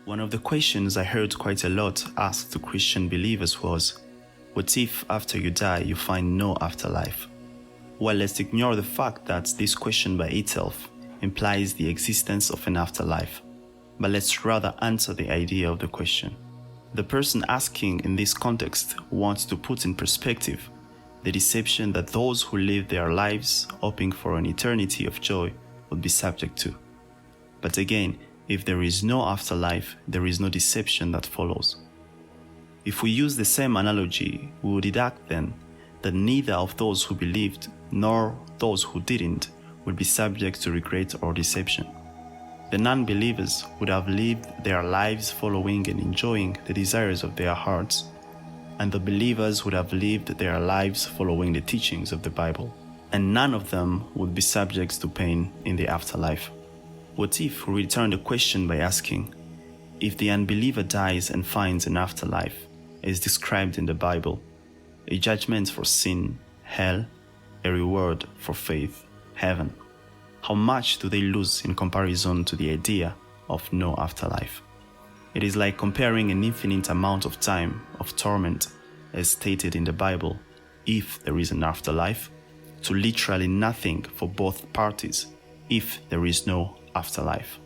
One of the questions I heard quite a lot asked to Christian believers was, what if after you die you find no afterlife? Well, let's ignore the fact that this question by itself implies the existence of an afterlife, but let's rather answer the idea of the question. The person asking in this context wants to put in perspective the deception that those who live their lives hoping for an eternity of joy would be subject to. But again, if there is no afterlife, there is no deception that follows. If we use the same analogy, we would deduct then that neither of those who believed nor those who didn't would be subject to regret or deception. The non-believers would have lived their lives following and enjoying the desires of their hearts, and the believers would have lived their lives following the teachings of the Bible, and none of them would be subject to pain in the afterlife. What if we return the question by asking, if the unbeliever dies and finds an afterlife, as described in the Bible, a judgment for sin, hell, a reward for faith, heaven, how much do they lose in comparison to the idea of no afterlife? It is like comparing an infinite amount of time of torment, as stated in the Bible, if there is an afterlife, to literally nothing for both parties, if there is no afterlife.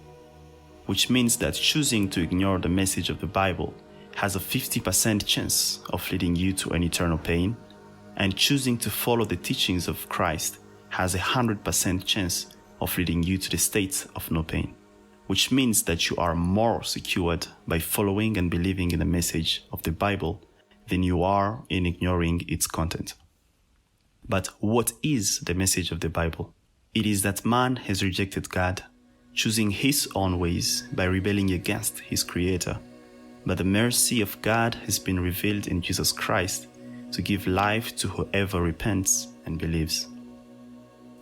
Which means that choosing to ignore the message of the Bible has a 50% chance of leading you to an eternal pain, and choosing to follow the teachings of Christ has a 100% chance of leading you to the state of no pain. Which means that you are more secured by following and believing in the message of the Bible than you are in ignoring its content. But what is the message of the Bible? It is that man has rejected God, choosing his own ways by rebelling against his Creator. But the mercy of God has been revealed in Jesus Christ to give life to whoever repents and believes.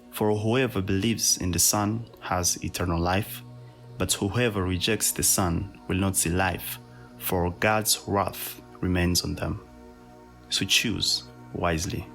For whoever believes in the Son has eternal life, but whoever rejects the Son will not see life, for God's wrath remains on them. So choose wisely.